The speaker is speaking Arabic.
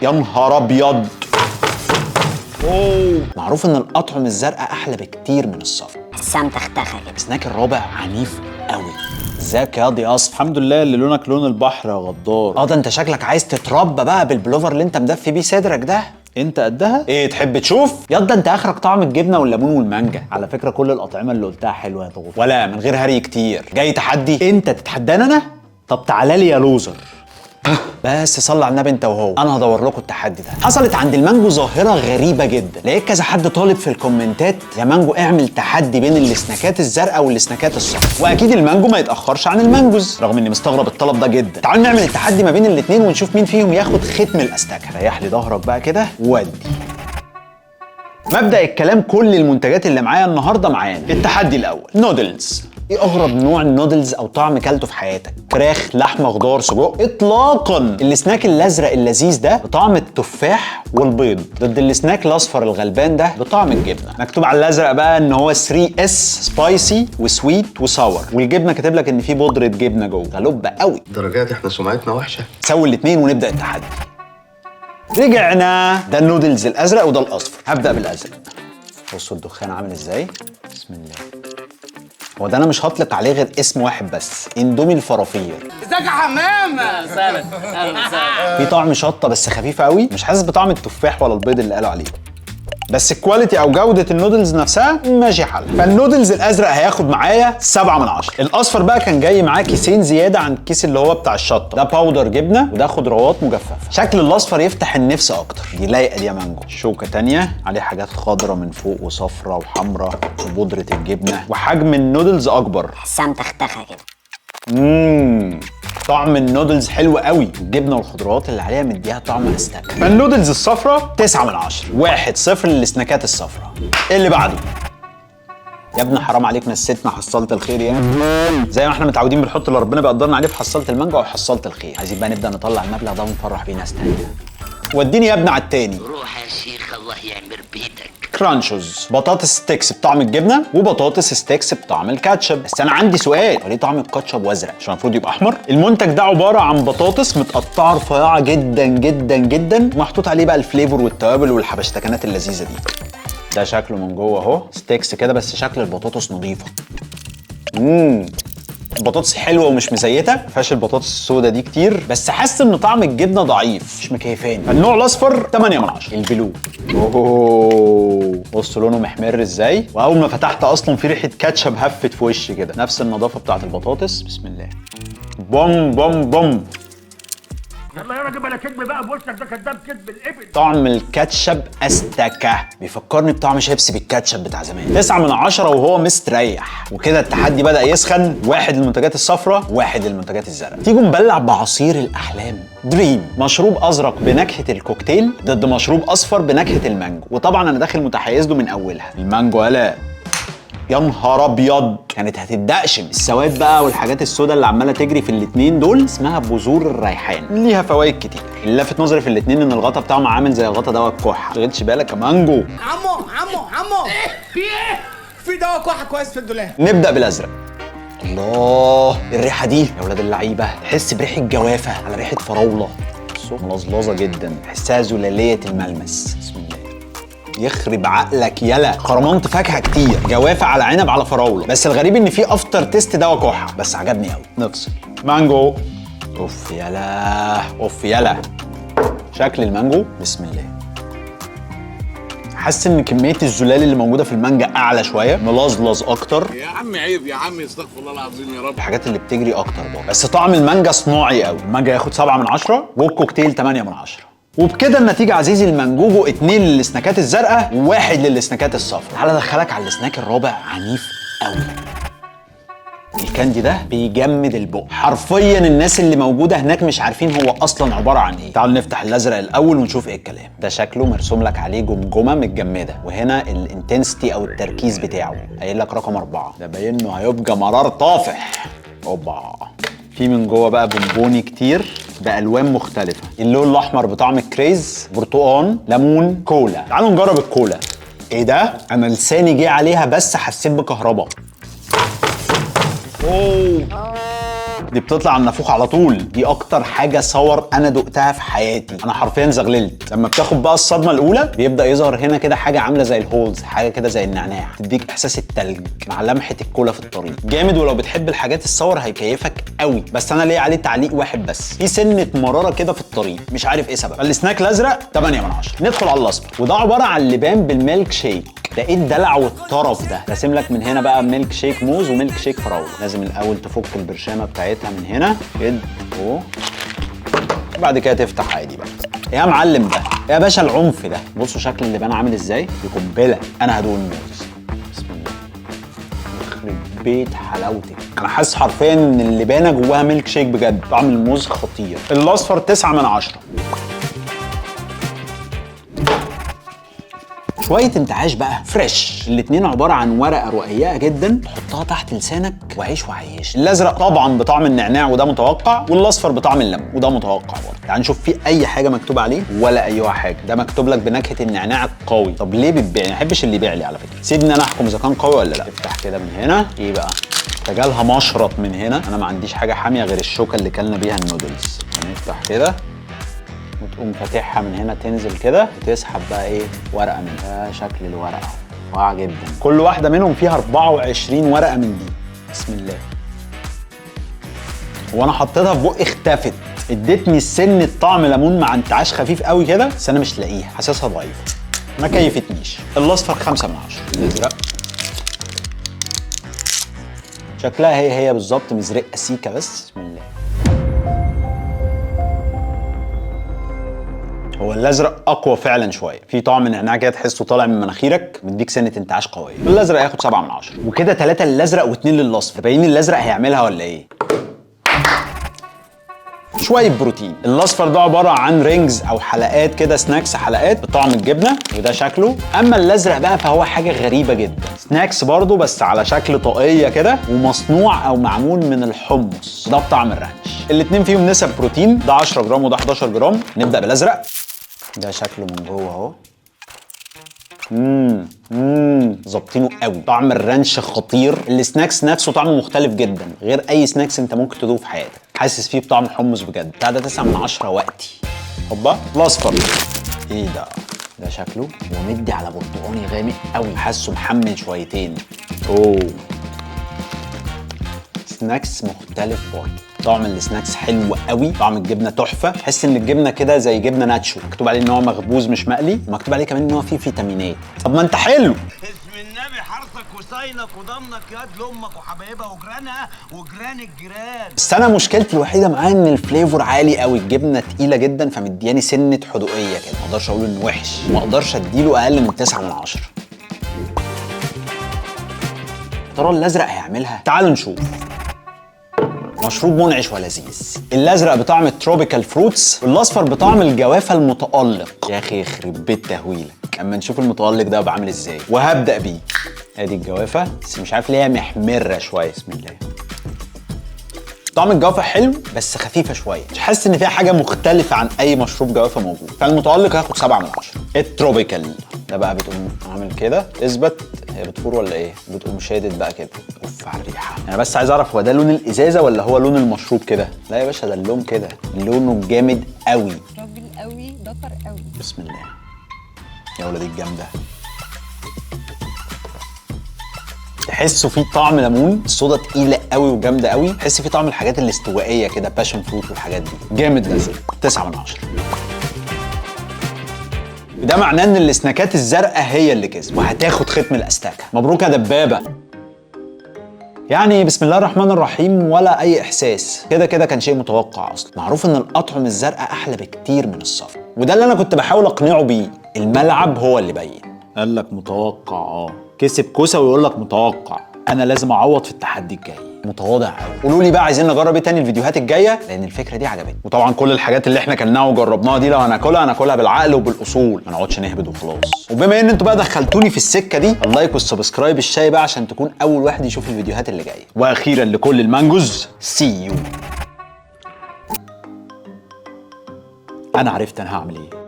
يا نهار ابيض. اوه، معروف ان الاطعم الزرقاء احلى بكتير من الصفرا. حسام تختخه كده. السناك الرابع عنيف قوي. ازيك يا ضي اصلا؟ الحمد لله اللي لونك لون البحر يا غدار. ده انت شكلك عايز تتربى بقى بالبلوفر اللي انت مدفي بيه صدرك ده. انت قدها؟ ايه تحب تشوف؟ ياض انت اخرك طعم الجبنه والليمون والمانجا. على فكره كل الاطعمه اللي قلتها حلوه يا ضغوط، ولا من غير هري كتير. جاي تحدي؟ انت تتحداني انا؟ طب تعالى لي يا لوزر. بس صلي على النبي انت وهو، انا هدور لكم التحدي ده. حصلت عند المانجو ظاهره غريبه جدا، لقيت كذا حد طالب في الكومنتات يا مانجو اعمل تحدي بين السناكات الزرقاء والسناكات الصفراء، واكيد المانجو ما يتاخرش عن المانجوز، رغم اني مستغرب الطلب ده جدا. تعالوا نعمل التحدي ما بين الاثنين ونشوف مين فيهم ياخد ختم الاستاكه. ريح لي ظهرك بقى كده وودي. مبدأ الكلام كل المنتجات اللي معايا النهارده معانا. التحدي الاول نودلز. ايه اغرب نوع نودلز او طعم كلته في حياتك؟ فراخ، لحمه، خضار، سجق؟ اطلاقا. السناك الازرق اللذيذ ده بطعم التفاح والبيض ضد السناك الاصفر الغلبان ده بطعم الجبنه. مكتوب على الازرق بقى ان هو 3S سبايسي وسويت وساور، والجبنه كاتب لك ان في بودره جبنه جوه. غلوبه قوي. درجات احنا سمعتنا وحشه. سوي الاثنين ونبدا التحدي. رجعنا. ده النودلز الازرق وده الاصفر. هبدا بالازرق. بصوا الدخان عامل ازاي. بسم الله. هو ده انا مش هطلق عليه غير اسم واحد بس، اندومي الفرافير. ازيك يا حمام؟ اهلا وسهلا. في طعم شطه بس خفيفه قوي، مش حاسس بطعم التفاح ولا البيض اللي قالوا عليه، بس الكواليتي او جوده النودلز نفسها ماشي حل. فالنودلز الازرق هياخد معايا 7 من 10. الاصفر بقى كان جاي معاه كيسين زياده عن الكيس اللي هو بتاع الشطه، ده باودر جبنه وده خضروات مجففه. شكل الاصفر يفتح النفس اكتر. دي لايقه دي يا مانجو. شوكه تانية عليه حاجات خضرة من فوق وصفرة وحمرة وبودره الجبنه، وحجم النودلز اكبر. حسام تختخه كده. طعم النودلز حلو قوي، الجبنه والخضروات اللي عليها مديها طعم استاك. فالنودلز الصفراء 9 من 10. 1-0 للسناكات الصفراء. اللي بعده. يا ابني حرام عليك، نسيتنا حصلة الخير يعني. زي ما احنا متعودين بنحط اللي ربنا بيقدرنا عليه في حصلة المانجا او حصلة الخير، عايزين بقى نبدا نطلع المبلغ ده ونفرح بيه ناس تانية. وديني يا ابني على التاني. روح يا شيخ الله يعمر بيتك. كرانشوز، بطاطس ستيكس بطعم الجبنه وبطاطس ستيكس بطعم الكاتشب. بس انا عندي سؤال، ليه طعم الكاتشب وازرق؟ مش المفروض يبقى احمر؟ المنتج ده عباره عن بطاطس متقطعه رفيعه جدا جدا جدا، ومحطوط عليه بقى الفليفر والتوابل والحبشتكنات اللذيذه دي. ده شكله من جوه اهو ستيكس كده، بس شكل البطاطس نظيفه. البطاطس حلوه ومش مزيته، مفيهاش البطاطس السوداء دي كتير، بس حاسس ان طعم الجبنه ضعيف مش مكيفاني. النوع الاصفر 8 من 10. البلو. اوه بصوا لونه محمر ازاي، واول ما فتحت اصلا في ريحه كاتشب هفت في وشي كده، نفس النظافه بتاعت البطاطس. بسم الله. بوم بوم بوم. يلا يا راجل بلا كدب بقى بوشك، ده كداب كدب الابل. طعم الكاتشب استكه، بيفكرني بطعم شيبسي بالكاتشب بتاع زمان. 9 من 10 وهو مستريح. وكده التحدي بدأ يسخن. 1 للمنتجات الصفراء، 1 للمنتجات الزرقاء. تيجوا نبلع بعصير الأحلام. دريم، مشروب أزرق بنكهة الكوكتيل ضد مشروب أصفر بنكهة المانجو، وطبعا أنا داخل متحيز له من أولها. المانجو هلا يا نهار ابيض، كانت هتدقشم. السواد بقى والحاجات السوداء اللي عماله تجري في الاتنين دول اسمها بذور الريحان، ليها فوائد كتير. اللي لافت نظري في الاتنين ان الغطا بتاعهم عامل زي غطا دواء الكحه. ما تشغلش بالك يا مانجو. عمو في ايه؟ في دواء كحه كويس في الدولاب. نبدا بالازرق. الله، الريحه دي يا ولاد اللعيبه، تحس بريحه جوافه على ريحه فراوله. ملظلظه جدا، تحسها زلاليه الملمس. بسم الله. يخرب عقلك يلا، خرمانت فاكهه كتير، جوافه على عنب على فراوله، بس الغريب ان في افتر تيست دواء كحه، بس عجبني قوي. نفصل. مانجو. اوف يلا اوف يلا. شكل المانجو بسم الله. حاسس ان كميه الزلال اللي موجوده في المانجا اعلى شويه، ملظلظ اكتر. يا عم عيب يا عم، استغفر الله العظيم يا رب. الحاجات اللي بتجري اكتر برضه، بس طعم المانجا صناعي قوي. المانجا ياخد 7 من 10 والكوكتيل 8 من 10. وبكده النتيجة عزيزي المنجوجو 2 للسناكات الزرقاء و1 للسناكات الصفراء. تعالى ادخلك على السناك الرابع، عنيف قوي. الكاندي ده بيجمد البق حرفيا. الناس اللي موجوده هناك مش عارفين هو اصلا عباره عن ايه. تعالوا نفتح الازرق الاول ونشوف ايه الكلام. ده شكله مرسوم لك عليه جمجمه متجمده، وهنا الانتنسيتي او التركيز بتاعه قايل لك رقم 4. ده باين انه هيبقى مرار طافح. اوبا. في من جوه بقى بونبوني كتير بالوان مختلفه. اللون الاحمر بطعم الكريز، برتقان، ليمون، كولا. تعالوا نجرب الكولا. ايه ده؟ انا لساني جه عليها بس حسيت بكهرباء. اوه دي بتطلع على النافوخ على طول. دي اكتر حاجه صور انا دقتها في حياتي، انا حرفيا زغللت. لما بتاخد بقى الصدمه الاولى بيبدا يظهر هنا كده حاجه عامله زي الهولز، حاجه كده زي النعناع، تديك احساس التلج مع لمحه الكولا في الطريق. جامد، ولو بتحب الحاجات الصور هيكيفك قوي. بس انا ليا عليه تعليق واحد بس، في سنه مراره كده في الطريق مش عارف ايه سبب. السناك الازرق 8 من 10. ندخل على الاصفر، وده عباره عن لبان بالميلك شيك. ده ايه الدلع والطرف ده؟ راسم لك من هنا بقى ميلك شيك موز وميلك شيك فراوله. لازم الاول تفك البرشامه بتاعتها من هنا كده اهو، وبعد كده تفتح عادي بقى. يا معلم ده يا باشا العنف ده. بصوا شكل اللبان عامل ازاي، دي قنبله. انا هدوق الموز. بسم الله، يخرب بيت حلاوتك. انا حاسس حرفيا ان اللبانه جواها ميلك شيك بجد. طعم الموز خطير. الاصفر 9 من 10. شويه انتعاش بقى فريش. الاتنين عباره عن ورقه رقيقه جدا تحطها تحت لسانك وعيش وعيش. الازرق طبعا بطعم النعناع وده متوقع، والاصفر بطعم الليمون وده متوقع برضه. تعال نشوف في اي حاجه مكتوب عليه ولا اي حاجه. ده مكتوب لك بنكهه النعناع القوي. طب ليه بتبيع؟ ما بحبش اللي يبيع لي على فكره. سيبني انا احكم اذا كان قوي ولا لا. افتح كده من هنا. ايه بقى؟ تجالها مشرط من هنا. انا ما عنديش حاجه حاميه غير الشوكه اللي كلنا بيها النودلز. هنفتح كده وتقوم فاتحها من هنا، تنزل كده وتسحب بقى ايه ورقه منها. ده شكل الورقه واقع جدا. كل واحده منهم فيها 24 ورقه من دي. بسم الله. وانا حطيتها في بقي اختفت. ادتني سنه طعم ليمون مع انتعاش خفيف قوي كده، بس انا مش لاقيها، حاسسها ضعيفه، ما كيفتنيش. الاصفر 5 من 10. الازرق شكلها هي بالظبط، مزرقه سيكه بس. بسم الله. هو الازرق اقوى فعلا شويه، في طعم نعناع كده تحسه طالع من مناخيرك، مديك سنه انتعاش قويه. الازرق هياخد 7 من 10. وكده 3 للازرق و2 للاصفر. باين الازرق هيعملها ولا ايه؟ شويه بروتين. الاصفر ده عباره عن رينجز او حلقات كده، سناكس حلقات بطعم الجبنه، وده شكله. اما الازرق بقى فهو حاجه غريبه جدا، سناكس برضو بس على شكل طاقيه كده، ومصنوع او معمول من الحمص، ده بطعم الرانش. الاتنين فيهم نسب بروتين، ده 10 جرام وده 11 جرام. نبدا بالازرق. ده شكله من جوه اهو. ظابطينه قوي. طعم الرانش خطير. السناكس نفسه طعمه مختلف جدا غير اي سناكس انت ممكن تدوقه في حياتك. حاسس فيه بطعم حمص بجد. بتاع ده 9 من 10 وقتي. هوبا. الاصفر ايه ده؟ ده شكله ومدي على برتقاني غامق قوي، حاسه محمل شويتين. اوه، سناكس مختلف برضه. طعم السناكس حلو قوي، طعم الجبنه تحفه. تحس ان الجبنه كده زي جبنه ناتشو، مكتوب عليه ان هو مخبوز مش مقلي، ومكتوب عليه كمان ان هو فيه فيتامينات. طب ما انت حلو. اسم النبي حرصك وصينك وضمنك ياد لامك وحبايبها وجيرانها وجيران الجيران. بس انا مشكلتي الوحيده معاه ان الفليفر عالي قوي، الجبنه تقيله جدا فمدياني سنه حدوقيه كده. ما اقدرش اقول انه وحش، ما اقدرش اديله اقل من 9 من 10. ترى الازرق هيعملها؟ تعالوا نشوف. مشروب منعش ولذيذ. الازرق بطعم التروبيكال فروتس، والاصفر بطعم الجوافه المتالق. يا اخي يخرب بيت تهويلك. اما نشوف المتالق ده بعمل ازاي، وهبدا بيه. ادي الجوافه، بس مش عارف ليه هي محمره شويه. بسم الله. طعم الجوافه حلو بس خفيفه شويه، مش حاسس ان فيها حاجه مختلفه عن اي مشروب جوافه موجود. فالمتالق هياخد 7 من 10. التروبيكال ده بقى بتقوم عامل كده، اثبت. هي بتفور ولا ايه؟ بتقوم شادد بقى كده. اوف على الريحه. انا بس عايز اعرف هو ده لون الازازه ولا هو لون المشروب كده؟ لا يا باشا، ده اللون كده، لونه جامد قوي. راجل قوي، ذكر قوي. بسم الله يا ولدي الجامده. تحسوا فيه طعم ليمون، الصودا تقيله قوي وجامده قوي. تحس فيه طعم الحاجات الاستوائيه كده، باشن فروت والحاجات دي. جامد لازم. 9 من 10. وده معناه ان السناكات الزرقاء هي اللي كسبت وهتاخد ختم الاستاكه. مبروك يا دبابه. يعني بسم الله الرحمن الرحيم، ولا اي احساس. كده كده كان شيء متوقع اصلا. معروف ان الاطعم الزرقاء احلى بكتير من الصفر، وده اللي انا كنت بحاول اقنعه بيه. الملعب هو اللي باين. قال لك متوقع. كسب كوسه ويقول لك متوقع. انا لازم اعوض في التحدي الجاي. متواضع قوي. قولوا لي بقى عايزين نجرب ايه تاني الفيديوهات الجايه، لان الفكره دي عجبتني. وطبعا كل الحاجات اللي احنا كلناها وجربناها دي لو هناكلها بالعقل وبالاصول، ما نقعدش نهبد وخلاص. وبما ان انتوا بقى دخلتوني في السكه دي، اللايك والسبسكرايب الشاي بقى عشان تكون اول واحد يشوف الفيديوهات اللي جايه. واخيرا لكل المانجوز، سي يو. انا عرفت انا هعمل ايه.